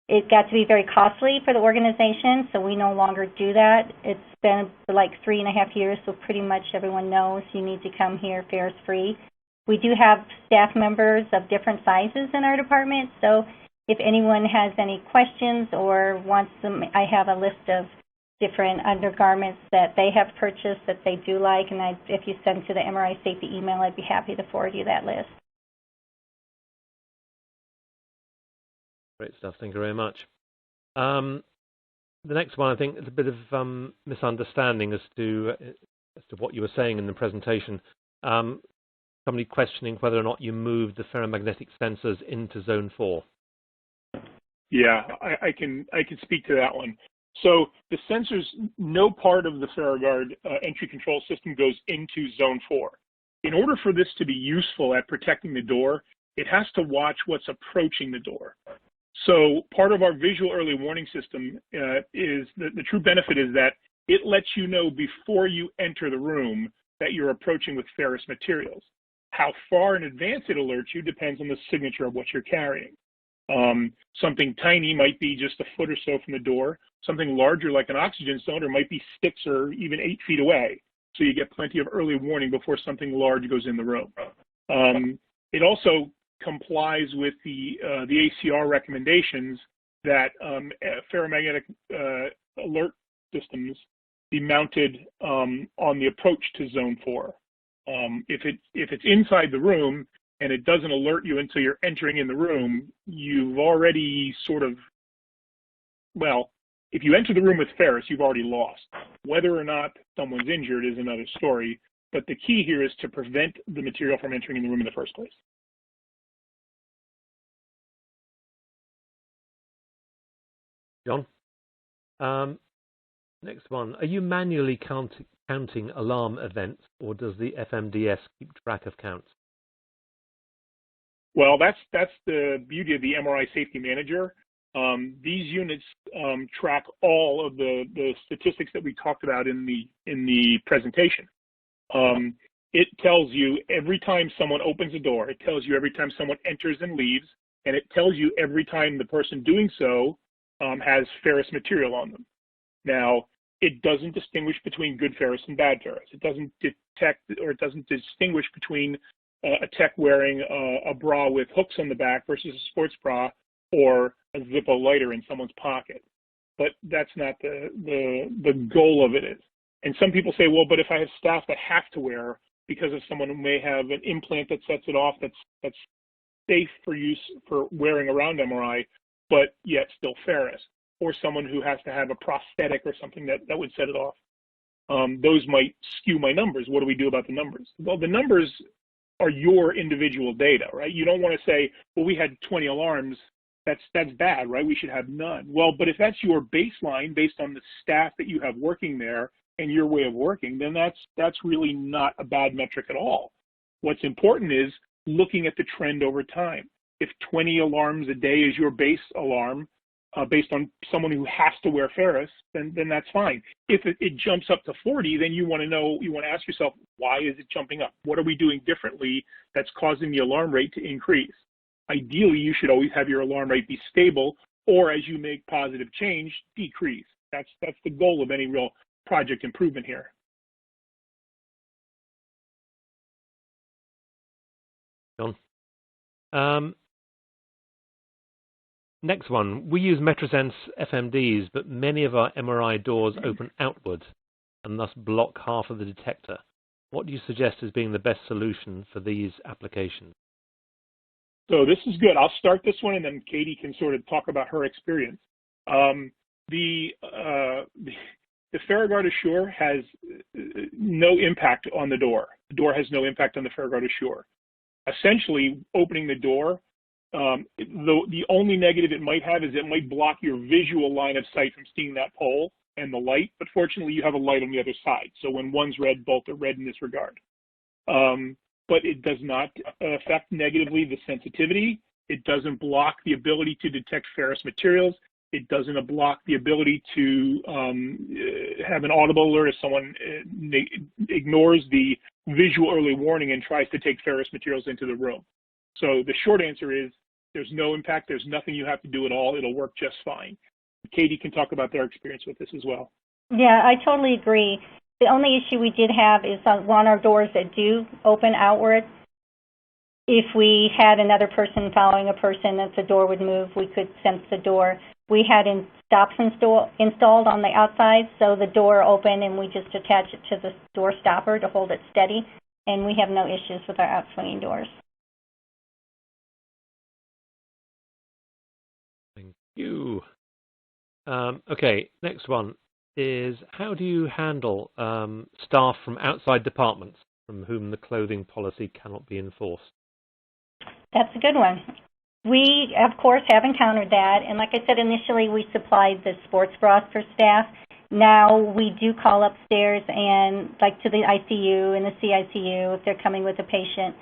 Speaker 3: It got to be very costly for the organization, so we no longer do that. It's been like 3.5 years, so pretty much everyone knows you need to come here ferrous-free. We do have staff members of different sizes in our department, so if anyone has any questions or wants them, I have a list of different undergarments that they have purchased that they do like, and if you send to the MRI Safety email, I'd be happy to forward you that list.
Speaker 1: Great stuff. Thank you very much. The next one, I think, is a bit of misunderstanding as to what you were saying in the presentation. Somebody questioning whether or not you moved the ferromagnetic sensors into zone 4.
Speaker 2: Yeah, I can speak to that one. So the sensors, no part of the FerroGuard entry control system goes into zone 4. In order for this to be useful at protecting the door, it has to watch what's approaching the door. So part of our visual early warning system is the true benefit is that it lets you know before you enter the room that you're approaching with ferrous materials. How far in advance it alerts you depends on the signature of what you're carrying. Something tiny might be just a foot or so from the door. Something larger like an oxygen cylinder might be 6 or even 8 feet away. So you get plenty of early warning before something large goes in the room. It also complies with the ACR recommendations that ferromagnetic alert systems be mounted on the approach to zone 4. If it's inside the room and it doesn't alert you until you're entering in the room, you've already sort of, well, if you enter the room with ferrous, you've already lost. Whether or not someone's injured is another story, but the key here is to prevent the material from entering in the room in the first place.
Speaker 1: John? Next one. Are you manually counting alarm events, or does the FMDS keep track of counts?
Speaker 2: Well, that's the beauty of the MRI Safety Manager. These units track all of the statistics that we talked about in the presentation. It tells you every time someone opens a door, it tells you every time someone enters and leaves, and it tells you every time the person doing so has ferrous material on them. Now, it doesn't distinguish between good ferrous and bad ferrous. It doesn't detect or it doesn't distinguish between a tech wearing a bra with hooks on the back versus a sports bra or a Zippo lighter in someone's pocket. But that's not the goal of it is. And some people say, well, but if I have staff that have to wear because of someone who may have an implant that sets it off that's safe for use for wearing around MRI, but yet still ferrous, or someone who has to have a prosthetic or something that would set it off. Those might skew my numbers. What do we do about the numbers? Well, the numbers are your individual data, right? You don't want to say, well, we had 20 alarms. That's bad, right? We should have none. Well, but if that's your baseline based on the staff that you have working there and your way of working, then that's really not a bad metric at all. What's important is looking at the trend over time. If 20 alarms a day is your base alarm, based on someone who has to wear ferrous, then that's fine. If it jumps up to 40, then you want to ask yourself, why is it jumping up? What are we doing differently that's causing the alarm rate to increase? Ideally, you should always have your alarm rate be stable, or as you make positive change, decrease. That's the goal of any real project improvement here.
Speaker 1: John? Next one, we use Metrosense FMDs, but many of our MRI doors open outwards and thus block half of the detector. What do you suggest as being the best solution for these applications?
Speaker 2: So this is good. I'll start this one, and then Katie can sort of talk about her experience. The FerroGuard Assure has no impact on the door. The door has no impact on the FerroGuard Assure. Essentially, opening the door, the only negative it might have is it might block your visual line of sight from seeing that pole and the light, but fortunately you have a light on the other side. So when one's red, both are red in this regard. But it does not affect negatively the sensitivity. It doesn't block the ability to detect ferrous materials. It doesn't block the ability to have an audible alert if someone ignores the visual early warning and tries to take ferrous materials into the room. So the short answer is there's no impact. There's nothing you have to do at all. It'll work just fine. Katie can talk about their experience with this as well.
Speaker 3: Yeah, I totally agree. The only issue we did have is on one of our doors that do open outward. If we had another person following a person, if the door would move, we could sense the door. We had stops installed on the outside, so the door opened and we just attach it to the door stopper to hold it steady, and we have no issues with our outswinging doors.
Speaker 1: You. Okay, next one is how do you handle staff from outside departments from whom the clothing policy cannot be enforced?
Speaker 3: That's a good one. We, of course, have encountered that, and like I said, initially we supplied the sports bras for staff. Now we do call upstairs and like to the ICU and the CICU if they're coming with a patient,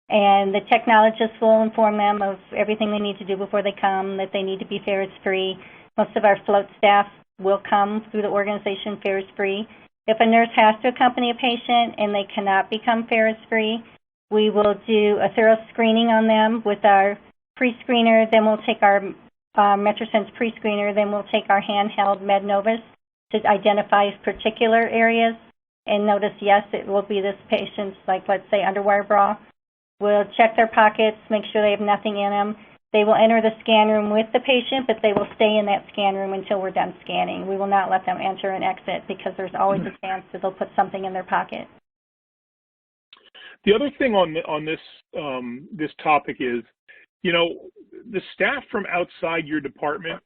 Speaker 3: and the technologists will inform them of everything they need to do before they come, that they need to be ferrets-free. Most of our float staff will come through the organization ferrets-free. If a nurse has to accompany a patient and they cannot become ferrets-free, we will do a thorough screening on them with our pre-screener, then we'll take our MetroSense pre-screener, then we'll take our handheld MedNovus to identify particular areas and notice, yes, it will be this patient's, like, let's say, underwire bra. We'll check their pockets, make sure they have nothing in them. They will enter the scan room with the patient, but they will stay in that scan room until we're done scanning. We will not let them enter and exit because there's always a chance that they'll put something in their pocket.
Speaker 2: The other thing on this this topic is, you know, the staff from outside your department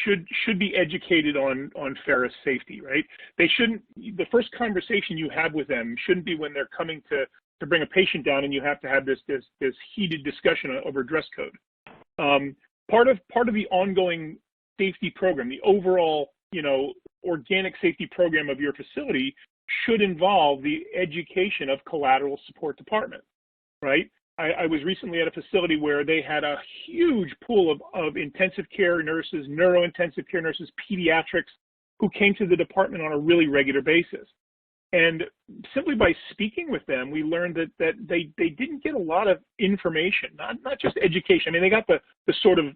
Speaker 2: should be educated on ferrous safety, right? They shouldn't. The first conversation you have with them shouldn't be when they're coming to bring a patient down and you have to have this heated discussion over dress code. Part of the ongoing safety program, the overall, you know, organic safety program of your facility should involve the education of collateral support department, right? I was recently at a facility where they had a huge pool of intensive care nurses, neurointensive care nurses, pediatrics, who came to the department on a really regular basis. And simply by speaking with them, we learned that they didn't get a lot of information, not just education. I mean, they got the sort of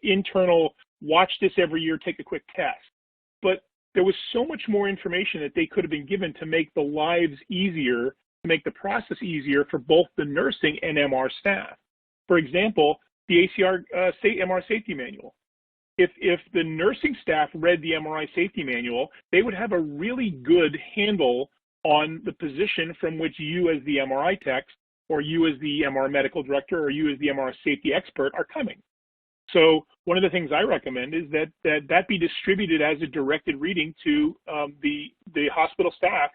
Speaker 2: internal, watch this every year, take a quick test. But there was so much more information that they could have been given to make the lives easier, to make the process easier for both the nursing and MR staff. For example, the ACR MR safety manual. If the nursing staff read the MRI safety manual, they would have a really good handle on the position from which you as the MRI tech, or you as the MR medical director, or you as the MR safety expert are coming. So one of the things I recommend is that be distributed as a directed reading to the hospital staff,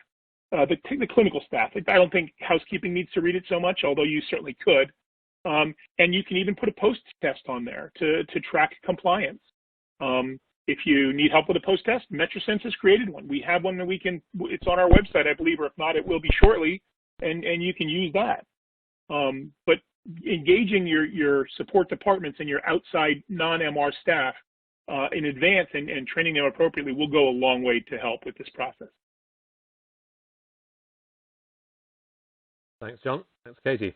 Speaker 2: the clinical staff. I don't think housekeeping needs to read it so much, although you certainly could. And you can even put a post-test on there to track compliance. If you need help with a post-test, MetroSense has created one. We have one that it's on our website, I believe, or if not, it will be shortly, and you can use that. But engaging your support departments and your outside non-MR staff in advance and training them appropriately will go a long way to help with this process.
Speaker 1: Thanks, John. Thanks, Katie.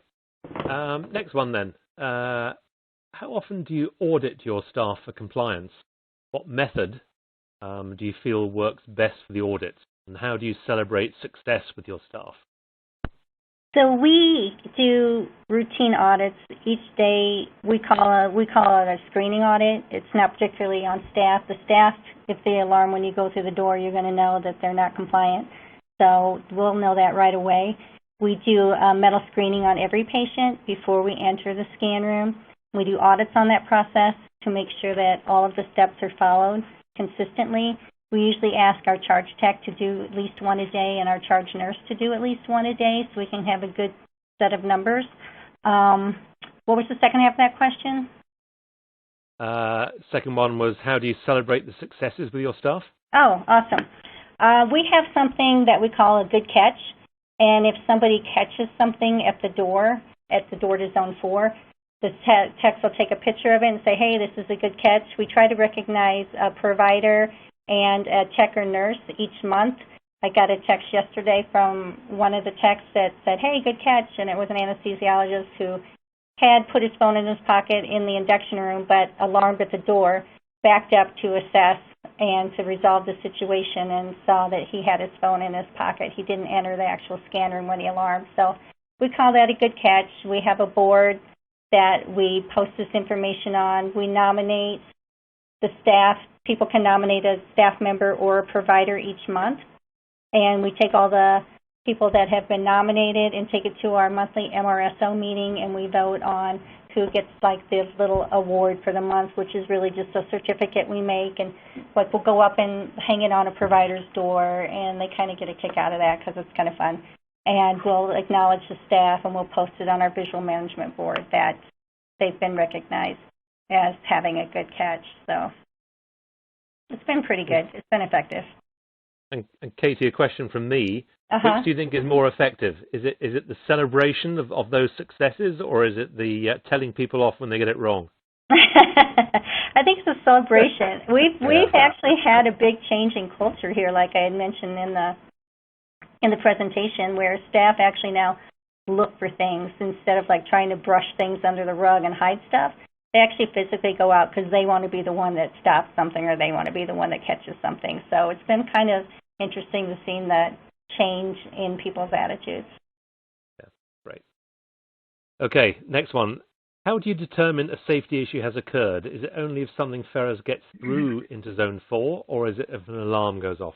Speaker 1: Next one then. How often do you audit your staff for compliance? What method do you feel works best for the audit? And how do you celebrate success with your staff?
Speaker 3: So we do routine audits each day. We call it a screening audit. It's not particularly on staff. The staff, if they alarm when you go through the door, you're going to know that they're not compliant. So we'll know that right away. We do metal screening on every patient before we enter the scan room. We do audits on that process to make sure that all of the steps are followed consistently. We usually ask our charge tech to do at least one a day and our charge nurse to do at least one a day so we can have a good set of numbers. What was the second half of that question?
Speaker 1: Second one was, how do you celebrate the successes with your staff?
Speaker 3: Oh, awesome. We have something that we call a good catch. And if somebody catches something at the door to Zone 4, the techs will take a picture of it and say, hey, this is a good catch. We try to recognize a provider and a tech or nurse each month. I got a text yesterday from one of the techs that said, hey, good catch, and it was an anesthesiologist who had put his phone in his pocket in the induction room but alarmed at the door, backed up to assess and to resolve the situation and saw that he had his phone in his pocket. He didn't enter the actual scan room when he alarmed. So we call that a good catch. We have a board that we post this information on. We nominate the staff. People can nominate a staff member or a provider each month. And we take all the people that have been nominated and take it to our monthly MRSO meeting, and we vote on who gets like this little award for the month, which is really just a certificate we make, and like we'll go up and hang it on a provider's door, and they kind of get a kick out of that because it's kind of fun. And we'll acknowledge the staff, and we'll post it on our visual management board that they've been recognized as having a good catch. So it's been pretty good. It's been effective.
Speaker 1: And Katie, a question from me.
Speaker 3: Uh-huh.
Speaker 1: Which do you think is more effective? Is it the celebration of those successes, or is it the telling people off when they get it wrong?
Speaker 3: I think it's a celebration. We've actually had a big change in culture here, like I had mentioned in the presentation, where staff actually now look for things instead of like trying to brush things under the rug and hide stuff. They actually physically go out because they want to be the one that stops something, or they want to be the one that catches something. So it's been kind of interesting to see that change in people's attitudes.
Speaker 1: Yeah, right. Okay, next one. How do you determine a safety issue has occurred? Is it only if something ferrous gets through into Zone 4, or is it if an alarm goes off?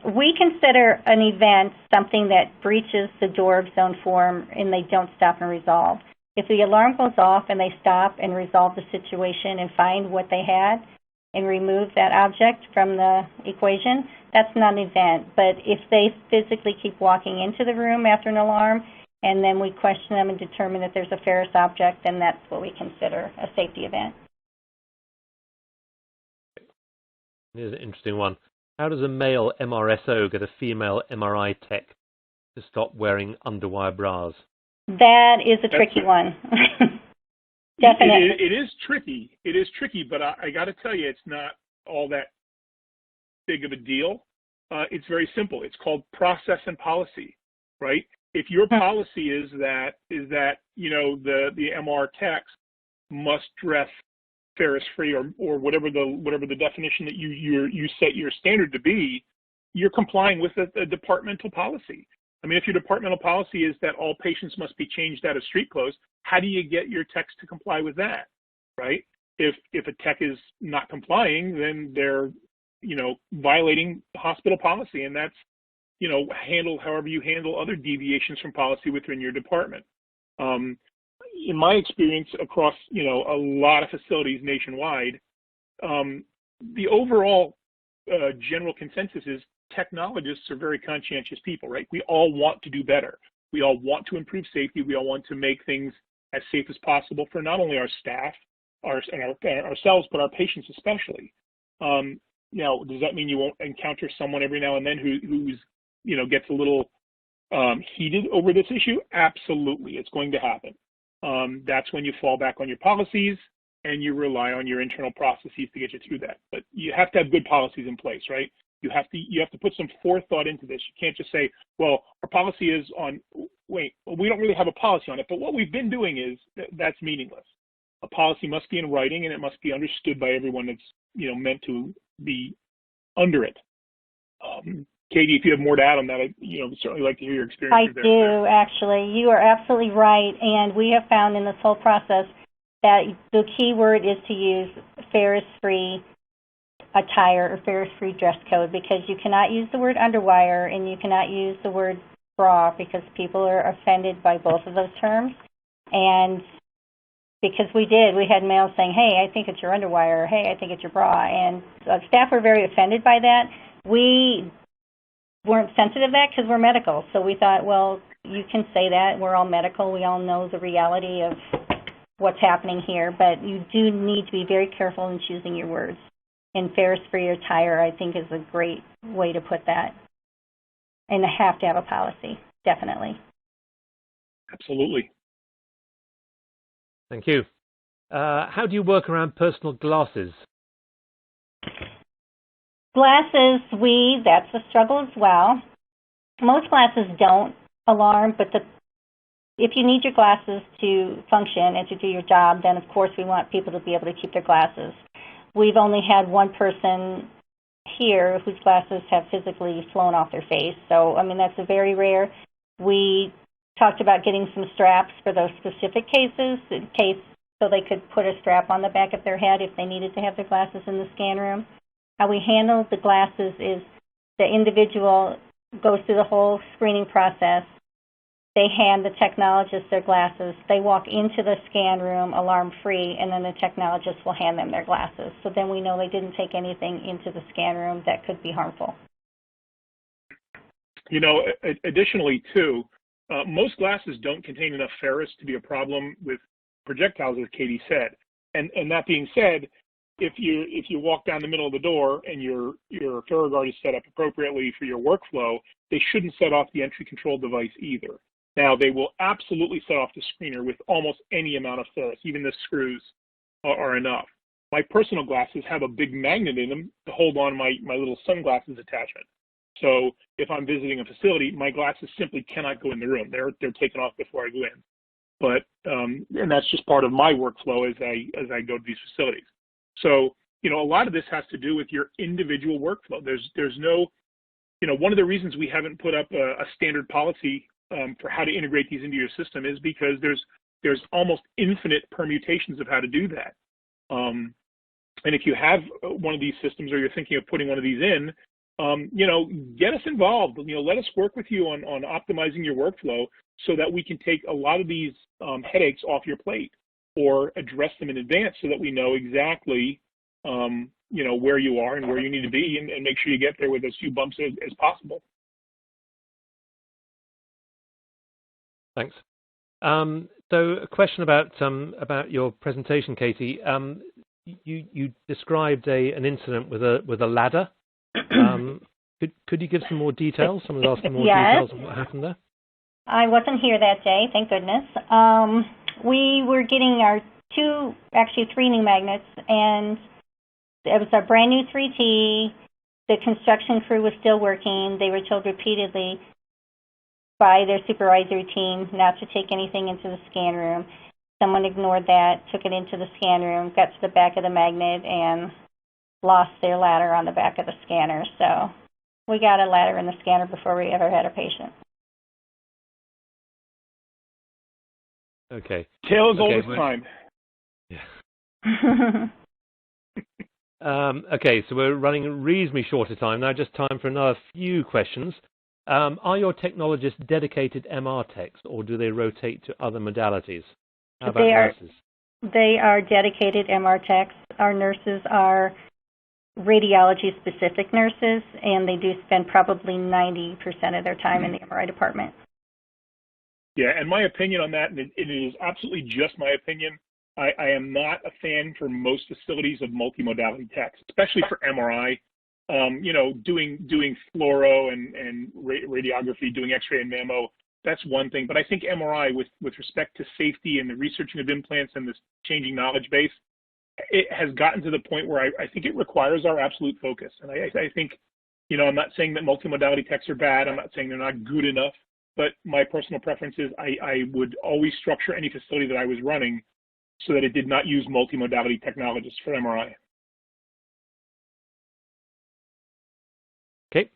Speaker 3: We consider an event something that breaches the door of Zone 4 and they don't stop and resolve. If the alarm goes off and they stop and resolve the situation and find what they had and remove that object from the equation, that's not an event. But if they physically keep walking into the room after an alarm and then we question them and determine that there's a ferrous object, then that's what we consider a safety event.
Speaker 1: Here's an interesting one. How does a male MRSO get a female MRI tech to stop wearing underwire bras?
Speaker 3: That is a tricky one. Definitely.
Speaker 2: It is tricky. It is tricky, but I got to tell you, it's not all that big of a deal. It's very simple. It's called process and policy, right? If your policy is that you know the MR techs must dress ferrous-free or whatever the definition that you set your standard to be, you're complying with a departmental policy. I mean, if your departmental policy is that all patients must be changed out of street clothes, how do you get your techs to comply with that, right? If a tech is not complying, then they're, you know, violating hospital policy, and that's, you know, handled however you handle other deviations from policy within your department. In my experience across, you know, a lot of facilities nationwide, the overall general consensus is technologists are very conscientious people, right? We all want to do better. We all want to improve safety. We all want to make things as safe as possible for not only our staff, ourselves, but our patients especially. Now, does that mean you won't encounter someone every now and then who's, you know, gets a little heated over this issue? Absolutely, it's going to happen. That's when you fall back on your policies and you rely on your internal processes to get you through that. But you have to have good policies in place, right? You have to put some forethought into this. You can't just say, well, our policy is on, we don't really have a policy on it, but what we've been doing is, that's meaningless. A policy must be in writing and it must be understood by everyone that's, you know, meant to be under it. Katie, if you have more to add on that, I'd, you know, certainly like to hear your experience.
Speaker 3: I do, actually. You are absolutely right, and we have found in this whole process that the key word is to use ferrous-free attire or ferrous-free dress code, because you cannot use the word underwire and you cannot use the word bra, because people are offended by both of those terms. And because we had males saying, hey, I think it's your underwire, or hey, I think it's your bra, and staff were very offended by that. We weren't sensitive to that because we're medical, so we thought, well, you can say that. We're all medical. We all know the reality of what's happening here, but you do need to be very careful in choosing your words. And ferrous-free attire, I think, is a great way to put that. And they have to have a policy, definitely.
Speaker 2: Absolutely.
Speaker 1: Thank you. How do you work around personal glasses?
Speaker 3: Glasses, that's a struggle as well. Most glasses don't alarm, but if you need your glasses to function and to do your job, then of course we want people to be able to keep their glasses. We've only had one person here whose glasses have physically flown off their face. So, I mean, that's a very rare. We talked about getting some straps for those specific cases, in case so they could put a strap on the back of their head if they needed to have their glasses in the scan room. How we handle the glasses is the individual goes through the whole screening process. They hand the technologist their glasses. They walk into the scan room alarm-free, and then the technologist will hand them their glasses. So then we know they didn't take anything into the scan room that could be harmful.
Speaker 2: You know, additionally, too, most glasses don't contain enough ferrous to be a problem with projectiles, as Katie said. And that being said, if you walk down the middle of the door and your FerroGuard is set up appropriately for your workflow, they shouldn't set off the entry control device either. Now, they will absolutely set off the screener with almost any amount of ferrous. Even the screws are enough. My personal glasses have a big magnet in them to hold on my little sunglasses attachment. So if I'm visiting a facility, my glasses simply cannot go in the room. They're taken off before I go in. But and that's just part of my workflow as I go to these facilities. So, you know, a lot of this has to do with your individual workflow. There's no, you know, one of the reasons we haven't put up a standard policy for how to integrate these into your system is because there's almost infinite permutations of how to do that. And if you have one of these systems or you're thinking of putting one of these in, you know, get us involved. You know, let us work with you on optimizing your workflow so that we can take a lot of these headaches off your plate or address them in advance so that we know exactly, you know, where you are and where you need to be and make sure you get there with as few bumps as possible.
Speaker 1: Thanks. So a question about your presentation, Katie. You described an incident with a ladder. Could you give some more details? Someone's asking more details on what happened there.
Speaker 3: I wasn't here that day, thank goodness. We were getting our three new magnets, and it was a brand new 3T. The construction crew was still working. They were told repeatedly by their supervisory team not to take anything into the scan room. Someone ignored that, took it into the scan room, got to the back of the magnet, and lost their ladder on the back of the scanner. So we got a ladder in the scanner before we ever had a patient.
Speaker 1: Okay.
Speaker 2: Tale as old as time.
Speaker 1: Yeah. Okay, so we're running reasonably short of time now. Just time for another few questions. Are your technologists dedicated MR techs, or do they rotate to other modalities? How about nurses?
Speaker 3: They are dedicated MR techs. Our nurses are radiology-specific nurses, and they do spend probably 90% of their time in the MRI department.
Speaker 2: Yeah, and my opinion on that, and it is absolutely just my opinion, I am not a fan for most facilities of multimodality techs, especially for MRI. You know, doing fluoro and radiography, doing X-ray and mammo, that's one thing. But I think MRI, with respect to safety and the researching of implants and this changing knowledge base, it has gotten to the point where I think it requires our absolute focus. And I think, you know, I'm not saying that multimodality techs are bad. I'm not saying they're not good enough. But my personal preference is I would always structure any facility that I was running so that it did not use multimodality technologists for MRI.
Speaker 1: Okay.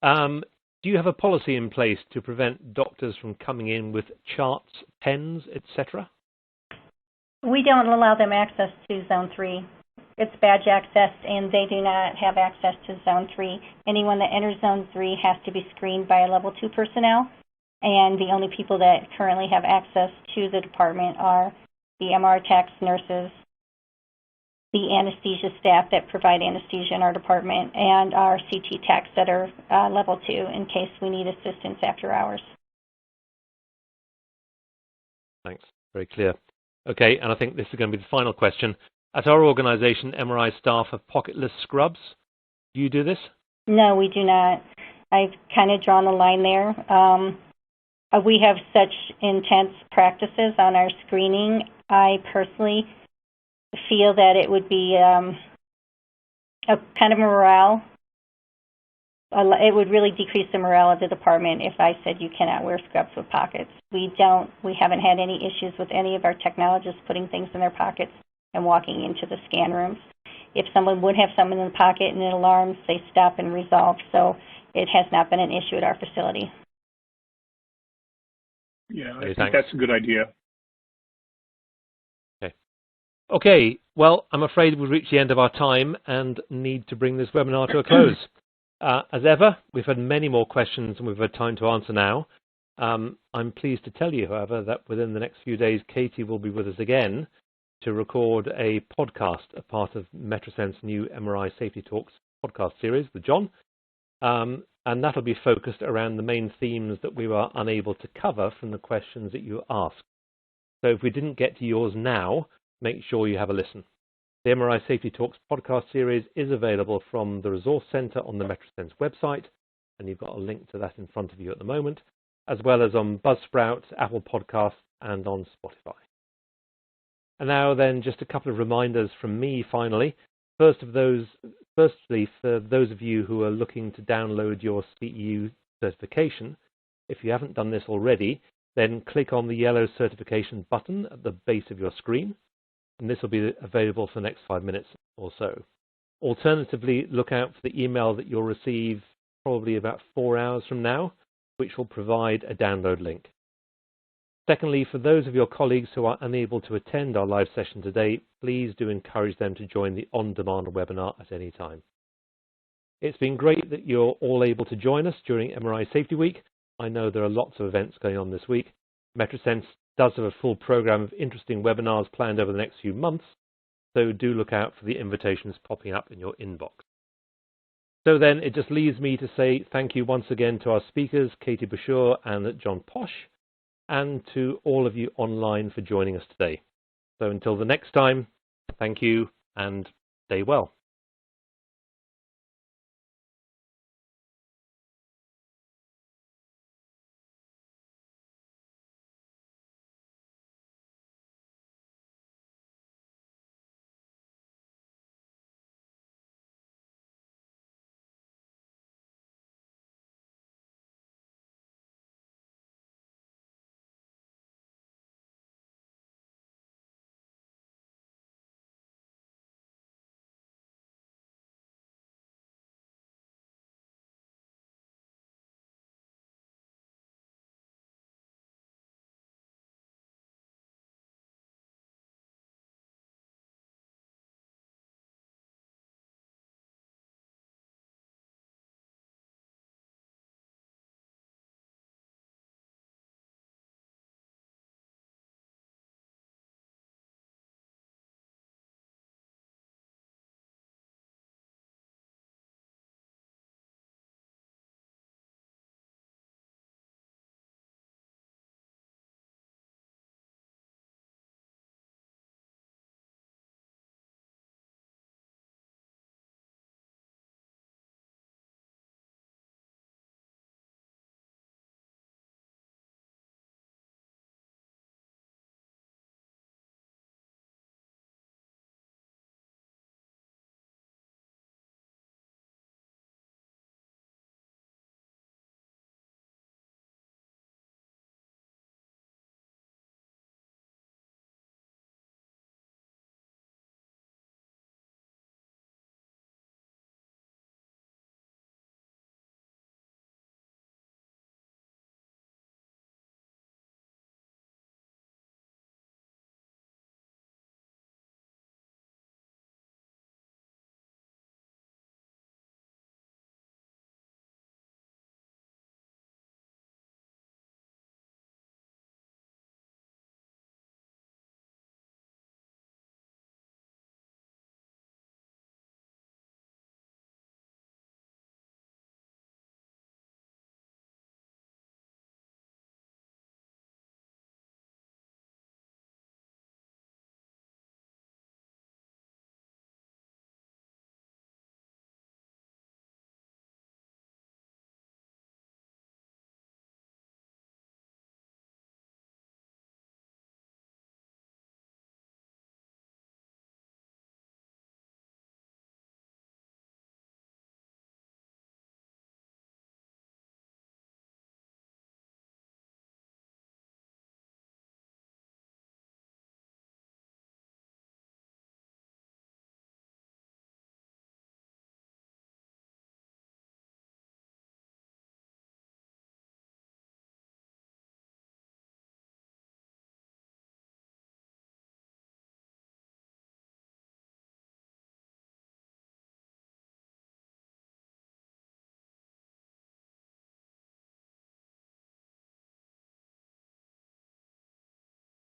Speaker 1: Do you have a policy in place to prevent doctors from coming in with charts, pens, etc.?
Speaker 3: We don't allow them access to Zone 3. It's badge access, and they do not have access to Zone 3. Anyone that enters Zone 3 has to be screened by Level 2 personnel, and the only people that currently have access to the department are the MR techs, nurses, the anesthesia staff that provide anesthesia in our department, and our CT techs that are Level 2 in case we need assistance after hours.
Speaker 1: Thanks. Very clear. Okay, and I think this is going to be the final question. At our organization, MRI staff have pocketless scrubs. Do you do this?
Speaker 3: No, we do not. I've kind of drawn the line there. We have such intense practices on our screening. I personally feel that it would be a kind of morale. It would really decrease the morale of the department if I said you cannot wear scrubs with pockets. We haven't had any issues with any of our technologists putting things in their pockets and walking into the scan rooms. If someone would have something in the pocket and it alarms, they stop and resolve. So it has not been an issue at our facility.
Speaker 2: Yeah, I think that's a good idea.
Speaker 1: Okay, well, I'm afraid we've reached the end of our time and need to bring this webinar to a close. As ever, we've had many more questions than we've had time to answer now. I'm pleased to tell you, however, that within the next few days, Katie will be with us again to record a podcast, a part of Metrosense new MRI Safety Talks podcast series with John. And that'll be focused around the main themes that we were unable to cover from the questions that you asked. So if we didn't get to yours now, make sure you have a listen. The MRI Safety Talks podcast series is available from the Resource Center on the Metrosense website, and you've got a link to that in front of you at the moment, as well as on Buzzsprout, Apple Podcasts, and on Spotify. And now then, just a couple of reminders from me finally. Firstly, for those of you who are looking to download your CEU certification, if you haven't done this already, then click on the yellow certification button at the base of your screen, and this will be available for the next 5 minutes or so. Alternatively, look out for the email that you'll receive probably about 4 hours from now, which will provide a download link. Secondly, for those of your colleagues who are unable to attend our live session today, please do encourage them to join the on-demand webinar at any time. It's been great that you're all able to join us during MRI Safety Week. I know there are lots of events going on this week. Metrosense does have a full program of interesting webinars planned over the next few months, so do look out for the invitations popping up in your inbox. So then it just leaves me to say thank you once again to our speakers, Kati Bushur and John Posh, and to all of you online for joining us today. So until the next time, thank you and stay well.